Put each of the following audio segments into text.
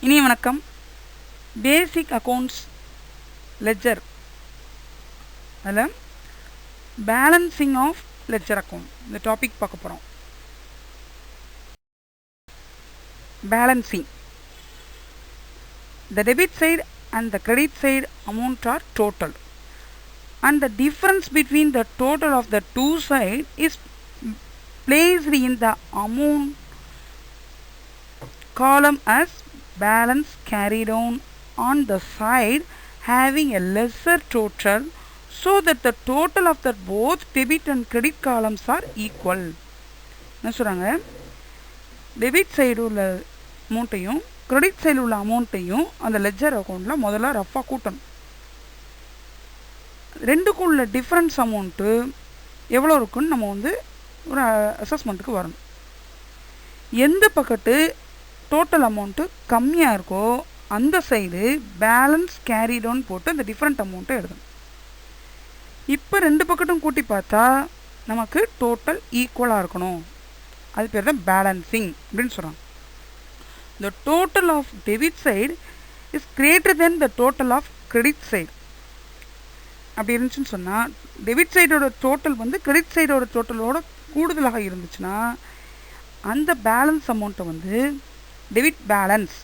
இனிய வணக்கம். பேசிக் accounts ledger அதில் பேலன்சிங் ஆஃப் லெட்ஜர் அக்கௌண்ட் இந்த டாபிக் பார்க்க போகிறோம். Balancing. The debit side and the credit side amount are total, and the difference between the total of the two sides is placed in the amount column as balance carried on the side having a lesser total, so that the total of the both debit and credit columns are equal. என்ன சொல்கிறாங்க, debit side உள்ள அமௌண்ட்டையும் credit side உள்ள அமௌண்ட்டையும் அந்த ledger அக்கௌண்ட்டில் முதல்ல ரஃபாக கூட்டணும். ரெண்டுக்கும் உள்ள டிஃப்ரென்ஸ் அமௌண்ட்டு எவ்வளோ இருக்குன்னு நம்ம ஒரு அசஸ்மெண்ட்டுக்கு வரணும். எந்த பக்கத்து டோட்டல் அமௌண்ட்டு கம்மியாக இருக்கோ அந்த சைடு பேலன்ஸ் கேரிடவுன் போட்டு அந்த டிஃப்ரெண்ட் அமௌண்ட்டை எழுதணும். இப்போ ரெண்டு பக்கட்டும் கூட்டி பார்த்தா நமக்கு டோட்டல் ஈக்குவலாக இருக்கணும். அது பேர் தான் பேலன்சிங் அப்படின்னு சொல்கிறாங்க. The total of debit side is greater than the total of credit side. அப்படி இருந்துச்சுன்னு சொன்னால் டெபிட் சைடோட டோட்டல் கிரெடிட் சைடோட டோட்டலோட கூடுதலாக இருந்துச்சுன்னா அந்த பேலன்ஸ் அமௌண்ட்டை டெபிட் பேலன்ஸ்,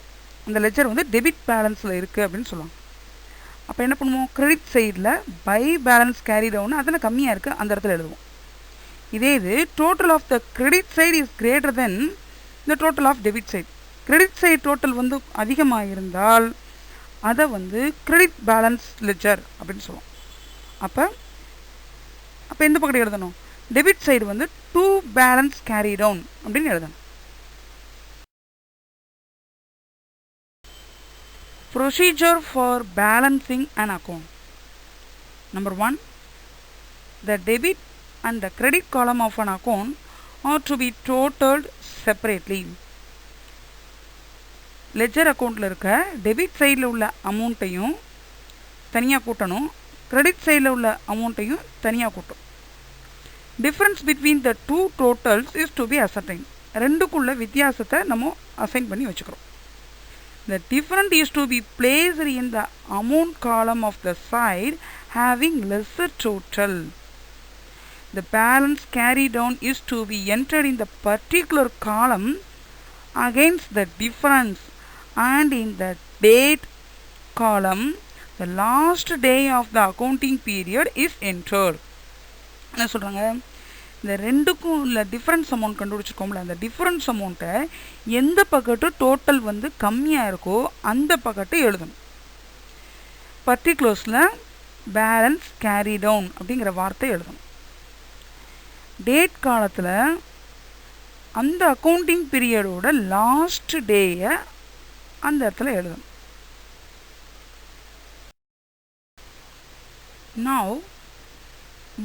அந்த லெட்ஜர் டெபிட் பேலன்ஸில் இருக்குது அப்படின்னு சொல்லுவாங்க. அப்போ என்ன பண்ணுவோம், கிரெடிட் சைடில் பை பேலன்ஸ் கேரி டவுன் அதில் கம்மியாக இருக்குது அந்த இடத்துல எழுதுவோம். இதே இது total of the credit side is greater than the total of debit side. Credit side total அதிகமாக இருந்தால் அதை கிரெடிட் பேலன்ஸ் லெட்ஜர் அப்படின்னு சொல்லுவோம். அப்போ எந்த பக்கத்து எழுதணும், debit side to balance carry down அப்படின்னு எழுதணும். Procedure for balancing an account. Number 1, the debit and the credit column of an account are to be totaled separately. Ledger அக்கௌண்ட்டில் இருக்க டெபிட் சைடில் உள்ள அமௌண்ட்டையும் தனியாக கூட்டணும், கிரெடிட் சைடில் உள்ள அமௌண்ட்டையும் தனியாக கூட்டும். Difference between the two totals is to be ascertained. ரெண்டுக்குள்ள வித்தியாசத்தை நம்ம அசைன் பண்ணி வச்சுக்கிறோம். The difference is to be placed in the amount column of the side having lesser total. The balance carried down is to be entered in the particular column against the difference, and in the date column the last day of the accounting period is entered. என்ன சொல்கிறாங்க, இந்த ரெண்டுக்கும் உள்ள difference amount கண்டுபிடிச்சிருக்கோம்ல, அந்த difference அமௌண்ட்டை எந்த பக்கத்து total கம்மியாக இருக்கோ அந்த பக்கத்தை எழுதணும். பர்டிகுலர்ஸில் பேலன்ஸ் கேரி டவுன் அப்படிங்கிற வார்த்தை எழுதணும். டேட் காலத்தில் அந்த அக்கௌண்டிங் பீரியடோட லாஸ்ட் டேயை அந்த இடத்துல எழுதணும். Now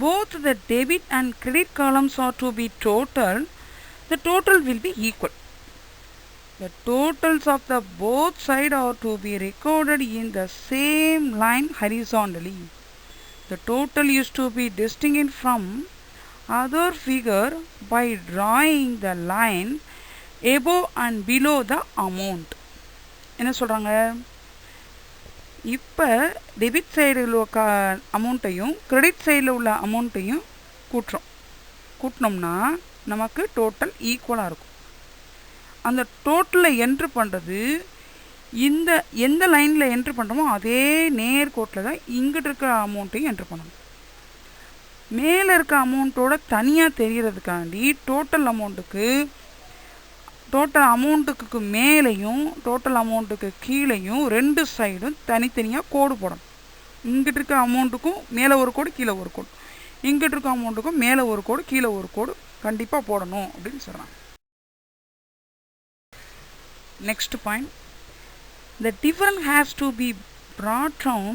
both the debit and credit columns are to be totaled. The total will be equal. The totals of the both sides are to be recorded in the same line horizontally. The total is to be distinguished from other figure by drawing the line above and below the amount. என்ன சொல்கிறாங்க, இப்போ debit சைடில் உள்ள அமௌண்ட்டையும் credit சைடில் உள்ள அமௌண்ட்டையும் கூட்டினோம்னா நமக்கு total ஈக்குவலாக இருக்கும். அந்த டோட்டலை என்ட்ரு பண்ணுறது எந்த லைனில் என்ட்ரு பண்ணுறோமோ அதே நேர்கோட்டில் தான் இங்கிட்டு இருக்கிற அமௌண்ட்டையும் என்ட்ரு பண்ணணும். மேலே இருக்க அமௌண்ட்டோட தனியாக தெரிகிறதுக்காண்டி டோட்டல் அமௌண்ட்டுக்கு மேலேயும் டோட்டல் அமௌண்ட்டுக்கு கீழேயும் ரெண்டு சைடும் தனித்தனியாக கோடு போடணும். இங்கிட்டு இருக்க அமௌண்ட்டுக்கும் மேலே ஒரு கோடு கீழே ஒரு கோடு, இங்கிட்டு இருக்க அமௌண்ட்டுக்கும் மேலே ஒரு கோடு கீழே ஒரு கோடு கண்டிப்பாக போடணும் அப்படின்னு சொல்கிறாங்க. Next point, the difference has to be brought down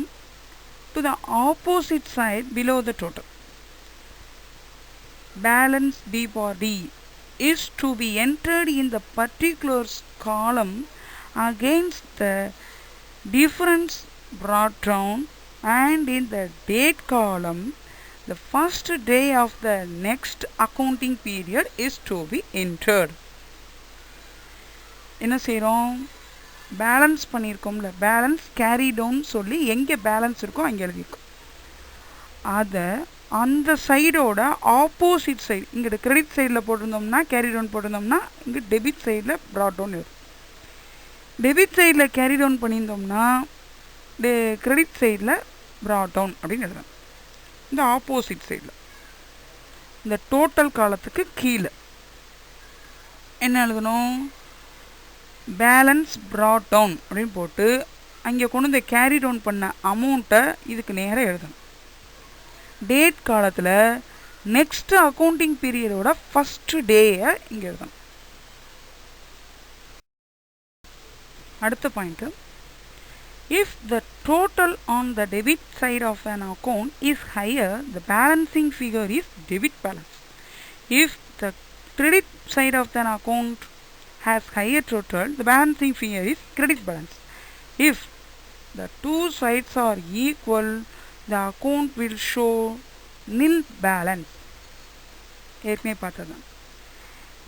to the opposite side below the total. Balance B for D is to be entered in the particulars column against the difference brought down, and in the date column the first day of the next accounting period is to be entered. என்ன செய்கிறோம், balance பண்ணியிருக்கோம்ல, balance carry down சொல்லி எங்கே balance இருக்கோ அங்கே எழுதியிருக்கோம். அதை அந்த சைடோட opposite side, இங்கே கிரெடிட் சைடில் போட்டிருந்தோம்னா கேரி டவுன் போட்டிருந்தோம்னா இங்கே டெபிட் சைடில் ப்ராட் டவுன் எழுதும். டெபிட் சைடில் கேரி டவுன் பண்ணியிருந்தோம்னா கிரெடிட் சைடில் ப்ராட் டவுன் அப்படின்னு எழுதணும். இந்த ஆப்போசிட் சைடில் இந்த டோட்டல் காலத்துக்கு கீழே என்ன எழுதணும், பேலன்ஸ் ப்ராட் டவுன் அப்படின்னு போட்டு அங்கே கொண்டு இந்த கேரி டவுன் பண்ண அமௌண்ட்டை இதுக்கு நேராக எழுதணும். டேட் காலத்தில் நெக்ஸ்ட் அக்கௌண்டிங் பீரியடோட ஃபஸ்ட்டு டேயை இங்கே எழுதணும். அடுத்த point, if the total on the debit side of an account is higher, the balancing figure is debit balance. If the credit side of an account has higher total, the balancing figure is credit balance. If the two sides are equal, the account will show nil balance. ஏற்கனவே பார்த்தது,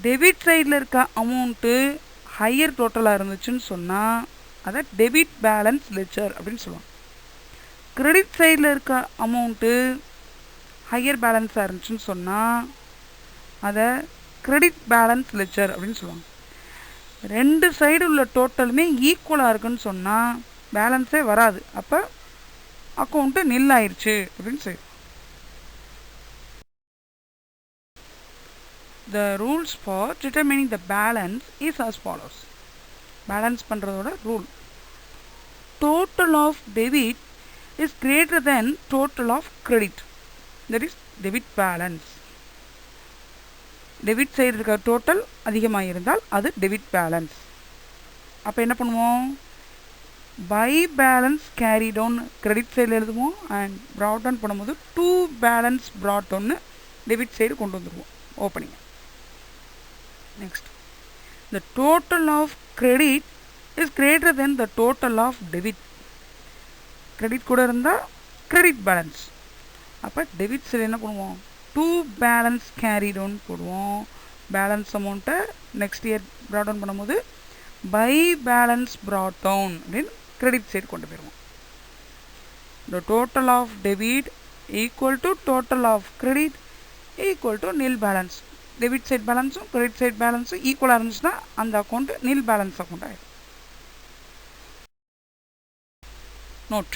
debit சைடில் இருக்க amount higher டோட்டலாக இருந்துச்சுன்னு சொன்னால் அதை debit balance ledger அப்படின்னு சொல்லுவாங்க. கிரெடிட் சைடில் இருக்க அமௌண்ட்டு ஹையர் பேலன்ஸாக இருந்துச்சுன்னு சொன்னால் அதை கிரெடிட் பேலன்ஸ் லெட்ஜர் அப்படின்னு சொல்லுவாங்க. ரெண்டு சைடு உள்ள டோட்டலுமே ஈக்குவலாக இருக்குன்னு சொன்னால் பேலன்ஸே வராது, அப்போ அக்கௌண்ட்டு நில் ஆயிடுச்சு அப்படின்னு சொல்லி. The rules for determining the balance is as follows. Balance பண்ணுறதோட rule, total of debit is greater than total of credit, that is debit balance. Debit side இருக்க டோட்டல் அதிகமாக இருந்தால் அது டெபிட் பேலன்ஸ். அப்போ என்ன பண்ணுவோம், by balance carry down credit சைடில் எழுதுவோம், அண்ட் ப்ராட் டவுன் பண்ணும்போது டூ பேலன்ஸ் ப்ராட் டவுன்னு டெபிட் சைடு கொண்டு வந்துடுவோம் opening. Next, the total of credit is greater than the total of debit. credit கூட இருந்தால் credit balance. அப்போ டெபிட் சைடு என்ன பண்ணுவோம், டூ பேலன்ஸ் கேரி டவுன் போடுவோம். பேலன்ஸ் அமௌண்ட்டை நெக்ஸ்ட் இயர் ப்ராட் டவுன் பண்ணும்போது பை பேலன்ஸ் ப்ராட் டவுன் அப்படின்னு credit side கொண்டு போயிடுவோம். the total of debit equal to total of credit equal to nil balance. Debit side பேலன்ஸும் credit side பேலன்ஸும் ஈக்குவலாக இருந்துச்சுன்னா அந்த அக்கௌண்ட் நில் பேலன்ஸ் அக்கௌண்ட் ஆகிடும். Note,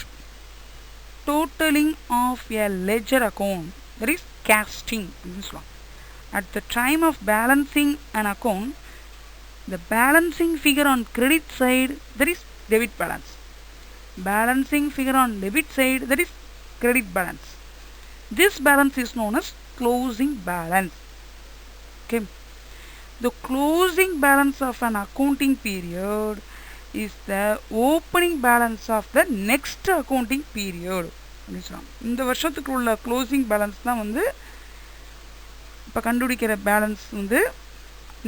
totaling of a ledger account, that is casting அப்படின்னு சொல்லுவாங்க. At the time of balancing an account, the balancing figure on credit side, that is debit balance. Balancing figure on debit side, that is credit balance. This balance is known as closing balance. Okay. The closing balance of an accounting period is the opening balance of the next accounting period. இந்த வருஷத்துக்கு உள்ள closing balance தான் வந்து இப்போ கண்டுபிடிக்கிற balance வந்து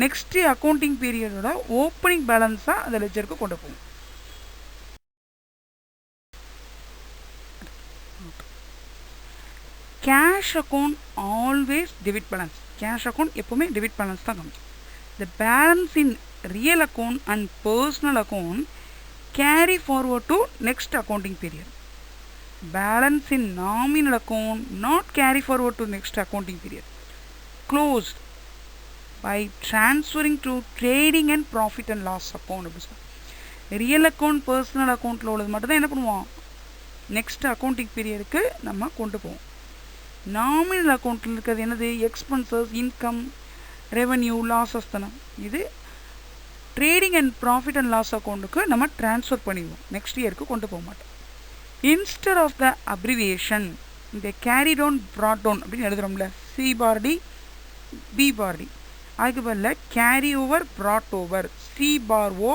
next accounting பீரியடோட opening பேலன்ஸாக அந்த லெட்ஜருக்கு கொண்டு போகும். Cash account always debit balance. Cash account எப்போவுமே டெபிட் பேலன்ஸ் தான் காமிக்கும். The balance in real account and personal account carry forward to next accounting period. Balance in nominal account not carry forward to next accounting period. Closed by transferring to trading and profit and loss account. Real account personal account உள்ளது மட்டும் தான் என்ன பண்ணுவோம், next accounting பீரியடுக்கு நம்ம கொண்டு போவோம். Nominal அக்கௌண்ட்டில் இருக்கிறது என்னது, எக்ஸ்பென்சஸ், இன்கம், ரெவன்யூ, லாஸஸ் தானே. இது trading and profit and loss அக்கௌண்ட்டுக்கு நம்ம ட்ரான்ஸ்ஃபர் பண்ணிடுவோம், நெக்ஸ்ட் இயருக்கு கொண்டு போக மாட்டோம். Instead of the abbreviation, இந்த கேரி டவுன் ப்ராட் டவுன் அப்படின்னு எழுதுகிறோம்ல, C bar D B bar D, அதுக்கு பதில் carry over brought over, C bar O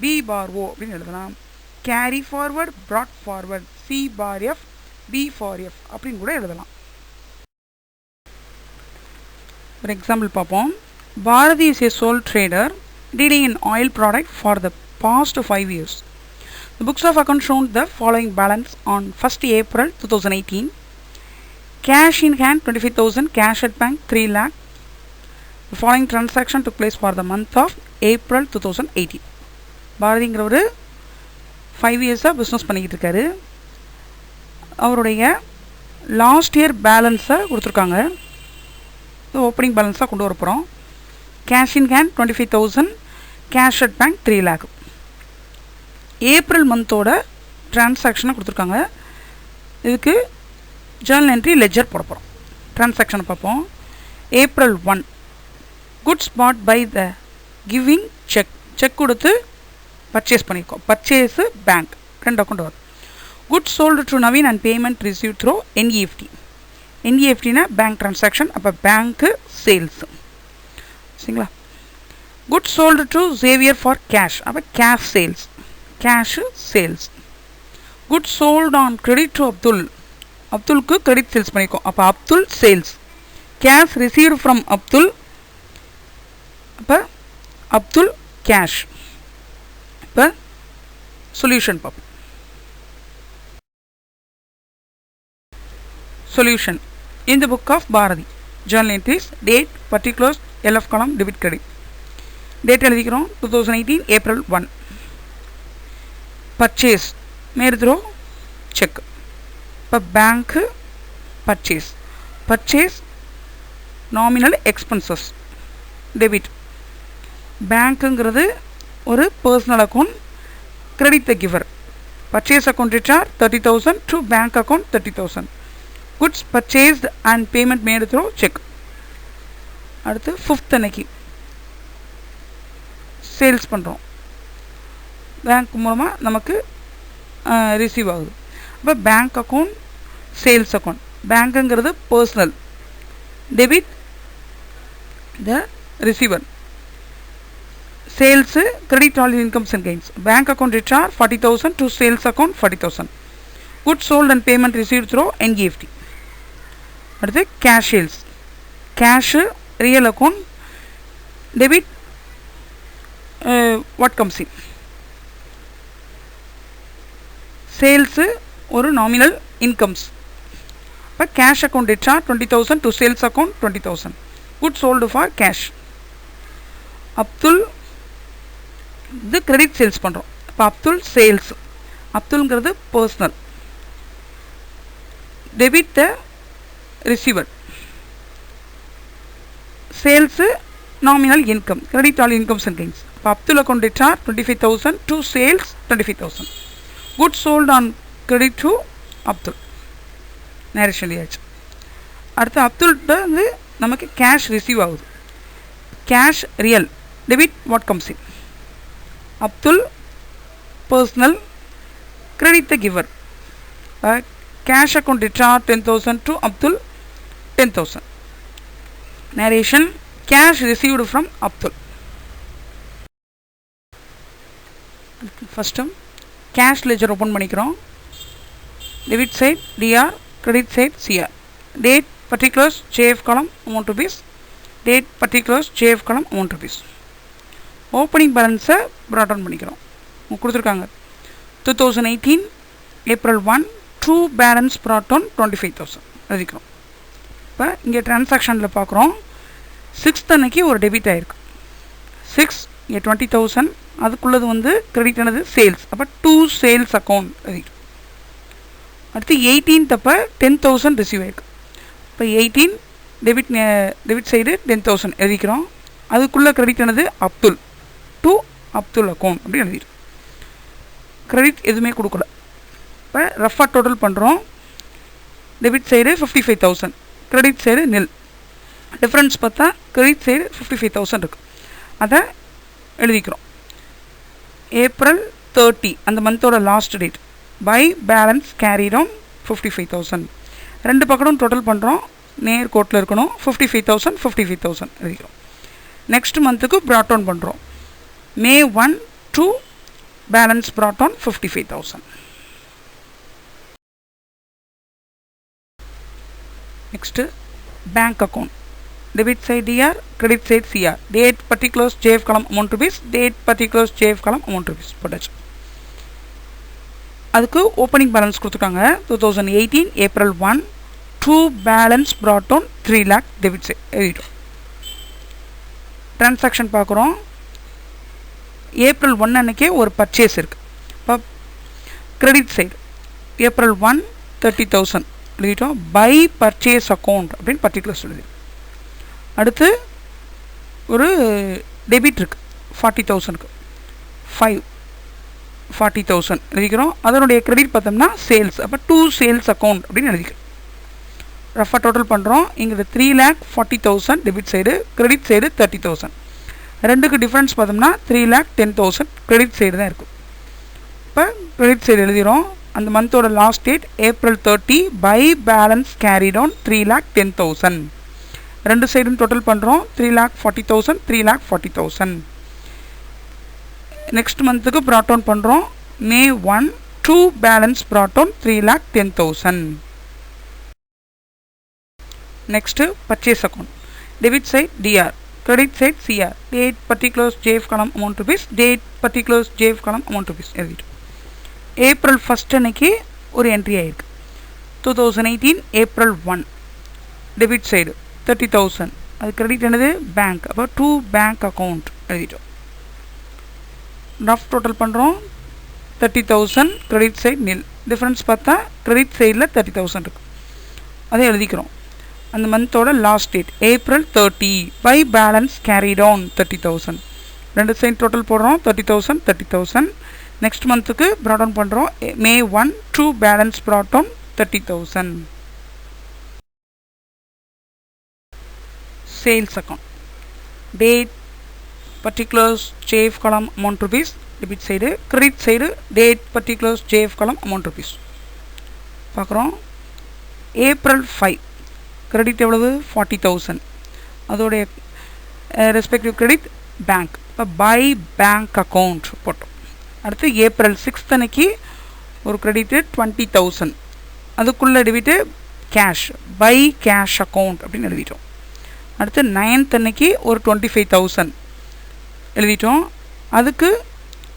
B bar O அப்படின்னு எழுதலாம். Carry forward brought forward, C bar F B for F அப்படின்னு கூட எழுதலாம். ஒரு எக்ஸாம்பிள் பார்ப்போம். Bharathi is a sole trader dealing in oil product for the past 5 years. The books of account shown the following balance on 1st April 2018. Cash in hand 25,000, cash at bank 3 lakh. The following transaction took place for the month of April 2018. பாரதிங்கிறவர் 5 இயர்ஸாக business பண்ணிக்கிட்டு இருக்காரு. அவருடைய last year பேலன்ஸை கொடுத்துருக்காங்க. Opening பேலன்ஸாக கொண்டு வர போகிறோம். Cash in hand 25,000, cash at bank 3 lakh. April மந்தோட டிரான்சாக்ஷனை கொடுத்துருக்காங்க. இதுக்கு ஜர்னல் என்ட்ரி லெஜர் போட போகிறோம். டிரான்சாக்ஷனை பார்ப்போம். April 1, goods bought by the giving check. Cheque கொடுத்து பர்ச்சேஸ் பண்ணியிருக்கோம். பர்ச்சேஸு பேங்க் 2 அக்கௌண்ட் வரும். Goods sold to Naveen and payment receive through NEFT. NEFTனா பேங்க் ட்ரான்சாக்ஷன். அப்போ பேங்க்கு சேல்ஸு சரிங்களா. Goods sold to Xavier for cash. அப்போ cash sales, cash sales. Goods sold on credit to Abdul. அப்துல்க்கு credit sales பண்ணியிருக்கோம். அப்போ Abdul sales. Cash received from Abdul. அப்போ Abdul cash. இப்போ சொல்யூஷன் பார்ப்போம். Solution in the book of Bharati. Journal entries, date, particulars, LF column, debit credit. Date எழுதிக்கிறோம் 2018 April 1. Purchase made through check. இப்போ பேங்க்கு purchase. Purchase nominal expenses debit. பேங்க்குங்கிறது ஒரு personal account. Credit the giver. Purchase account ரிச்சார் 30,000 to bank account 30,000. Goods purchased and payment made through cheque. அடுத்து 5th அன்னைக்கு sales பண்ணுறோம். Bank மூலமாக நமக்கு ரிசீவ் ஆகுது. அப்போ பேங்க் அக்கௌண்ட் சேல்ஸ் அக்கௌண்ட். பேங்க்குங்கிறது personal. Debit the receiver. Sales credit all incomes and gains. Bank account ரிச்சார் 40,000 to sales account 40,000. Goods sold and payment receive through NEFT. அடுத்து cash sales. Cash real account. Debit what comes in. Sales ஒரு nominal incomes. இப்போ cash account ரிச்சார் 20,000 to sales account 20,000. Goods sold for cash. Abdul இது credit sales பண்ணுறோம். இப்போ Abdul sales. அப்துல்ங்கிறது personal. Debit the receiver. Sales nominal income. Credit all incomes and gains. இப்போ Abdul account ரிச்சார் 25,000 to sales 25,000. Goods sold on credit to Abdul. Narration எழுதியாச்சு. அடுத்து அப்துல்கிட்ட வந்து நமக்கு கேஷ் ரிசீவ் ஆகுது. Cash real. Debit what comes in. Abdul personal. Credit the giver. Cash account ரிச்சார் 10,000 to Abdul 10,000. Narration cash received from Abdul. First cash ledger open பண்ணிக்கிறோம். Debit side DR, credit side CR. Date particulars JF column amount rupees. Date particulars JF column amount rupees. Opening பேலன்ஸை broad on பண்ணிக்கிறோம். கொடுத்துருக்காங்க 2018 April 1 true balance broad on 25,000 எழுதிக்கிறோம். இப்போ இங்கே டிரான்சாக்ஷனில் பார்க்குறோம் 6th அன்னைக்கு ஒரு டெபிட் ஆகிருக்கு. 6 இங்கே 20,000. அதுக்குள்ளது வந்து கிரெடிட் ஆனது சேல்ஸ். அப்போ 2 சேல்ஸ் அக்கௌண்ட் எழுதிக்கிறோம். அடுத்து 18th அப்போ 10,000 ரிசீவ் ஆகிருக்கு. இப்போ 18 டெபிட் சைடு 10,000 எழுதிக்கிறோம். அதுக்குள்ளே கிரெடிட் ஆனது அப்துல் டு அப்துல் அக்கௌண்ட் அப்படி எழுதிடும். கிரெடிட் எதுவுமே கொடுக்கல. இப்போ ரஃபாக டோட்டல் பண்ணுறோம். Debit side 55,000, credit side nil. Difference பார்த்தா கிரெடிட் சைடு 55,000 இருக்குது. அதை எழுதிக்கிறோம். ஏப்ரல் 30 அந்த மந்தோட last date. By balance carried on 55,000. 2 பக்கமும் டோட்டல் பண்ணுறோம். நேர் கோட்டில் இருக்கணும். 55,000 55,000 எழுதிக்கிறோம். நெக்ஸ்ட் மந்த்துக்கு ப்ராட் ஆன் பண்ணுறோம். May 1 to balance brought on 55,000. Next, bank account. Debit side DR, credit side CR. Date particulars JF column amount rupees. Date particulars JF column amount rupees. போட்டாச்சு. அதுக்கு ஓப்பனிங் பேலன்ஸ் கொடுத்துருக்காங்க 2018 April 1 to balance brought on 3 lakh debit side எழுதிட்டோம். Transaction பார்க்குறோம். April 1 அன்னைக்கே ஒரு purchase இருக்குது. இப்போ credit side April 1 30,000 எழுதிட்டோம். பை பர்ச்சேஸ் அக்கௌண்ட் அப்படின்னு பர்டிகுலர்ஸ் எழுதி. அடுத்து ஒரு டெபிட் இருக்குது 40,000க்கு 40,000 எழுதிக்கிறோம். அதனுடைய கிரெடிட் பார்த்தோம்னா சேல்ஸ். அப்போ 2 சேல்ஸ் அக்கௌண்ட் அப்படின்னு எழுதிக்கிறோம். ரஃபாக டோட்டல் பண்ணுறோம். இங்கே 3,40,000 டெபிட் சைடு, கிரெடிட் சைடு 30,000. ரெண்டுக்கு டிஃப்ரென்ஸ் பார்த்தோம்னா 3,10,000 கிரெடிட் சைடு தான் இருக்கும். இப்போ கிரெடிட் சைடு எழுதிக்கிறோம். அந்த மந்தோட last date April 30. By balance carried on 3,10,000. ரெண்டு சைடும் டோட்டல் பண்ணுறோம். 3,40,000 3,40,000. நெக்ஸ்ட் மந்த்துக்கு ப்ராட் டவுன் பண்ணுறோம். May 1 2 balance brought down 3,10,000. Next purchase account. Debit side DR, credit side CR. Date particulars JF column amount rupees, date particulars JF column amount rupees எழுதிட்டு April 1 அன்னைக்கு ஒரு entry ஆகிருக்கு. 2018 April 1 debit side 30,000. அது credit என்னது bank. அப்போ 2 bank account எழுதிட்டோம். Rough total பண்ணுறோம். 30,000 credit side nil. Difference பார்த்தா கிரெடிட் சைடில் 30,000 இருக்குது. அதை எழுதிக்கிறோம். அந்த மந்தோட last date April 30. By balance carried on 30,000. ரெண்டு சைடு டோட்டல் போடுறோம். 30,000 30,000. நெக்ஸ்ட் மந்த்துக்கு ப்ராட் டவுன் பண்ணுறோம். May 1 2 balance brought down 30,000. Sales account. Date particulars JF column amount rupees debit side, credit side date particulars JF column amount rupees பார்க்குறோம். April 5 credit எவ்வளவு 40,000. அதோடைய respective credit bank. இப்போ by bank account போட்டோம். அடுத்து April 6 அன்னைக்கு ஒரு credit 20,000. அதுக்குள்ளே debit cash, by cash account அப்படின்னு எழுதிட்டோம். அடுத்து 9th அன்னைக்கு ஒரு 25,000 எழுதிட்டோம். அதுக்கு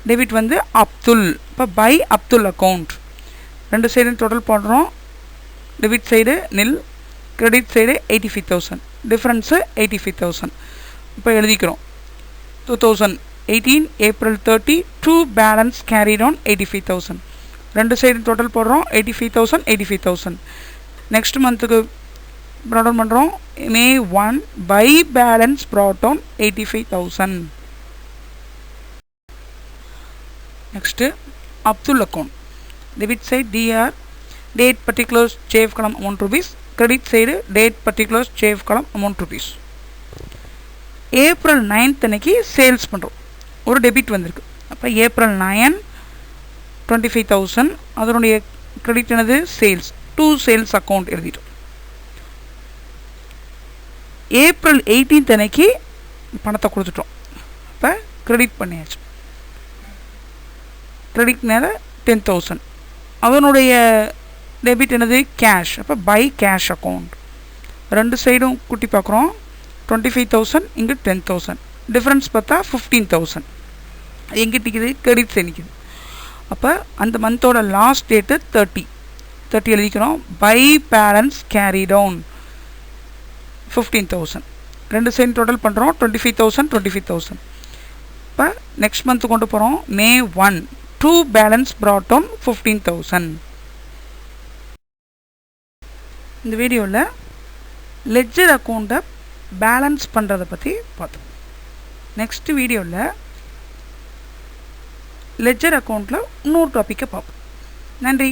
டெபிட் வந்து அப்துல். இப்போ பை அப்துல் அக்கௌண்ட். ரெண்டு சைடும் டோட்டல் பண்ணுறோம். டெபிட் சைடு நில், கிரெடிட் சைடு 85,000. டிஃப்ரென்ஸு 85,000. இப்போ எழுதிக்கிறோம். 2018 ஏப்ரல் 30 2 பேலன்ஸ் கேரிட் ஆன் 85,000. ரெண்டு சைடு டோட்டல் போடுறோம். 85,000 85,000. நெக்ஸ்ட் மந்த்துக்கு ப்ராட் டவுன் பண்ணுறோம். May 1 by balance brought down 85,000. Next Abdul account. Debit side DR, date particulars JF column amount rupees, credit side date particulars JF column amount rupees. April 9th அன்னைக்கு sales பண்ணுறோம். ஒரு debit வந்திருக்கு. அப்போ April 9 25,000. அதனுடைய credit என்னது sales, 2 sales account எழுதிட்டோம். April 18th அன்னைக்கு பணத்தை கொடுத்துட்டோம். இப்போ கிரெடிட் பண்ணியாச்சு. கிரெடிட்னால 10,000. அதனுடைய டெபிட் என்னது கேஷ். அப்போ பை கேஷ் அக்கௌண்ட். ரெண்டு சைடும் கூட்டி பார்க்குறோம். 25,000 இங்கே 10,000. டிஃப்ரென்ஸ் பார்த்தா 15,000. எங்கே நிற்கிது கிரெடிட் சைடு நிற்கிது. அப்போ அந்த மந்தோட லாஸ்ட் டேட்டு 30 எழுதிக்கிறோம். By balance carry down 15,000. ரெண்டு சைடு டோட்டல் பண்ணுறோம். 25,000 25,000. இப்போ நெக்ஸ்ட் மந்த்து கொண்டு போகிறோம். May 1 2 balance brought down 15,000. இந்த வீடியோவில் லெட்ஜர் அக்கௌண்ட்டை பேலன்ஸ் பண்ணுறதை பற்றி பார்த்தோம். நெக்ஸ்ட் வீடியோவில் லெட்ஜர் அக்கௌண்ட்டில் இன்னொரு டாப்பிக்கை பார்ப்போம். நன்றி.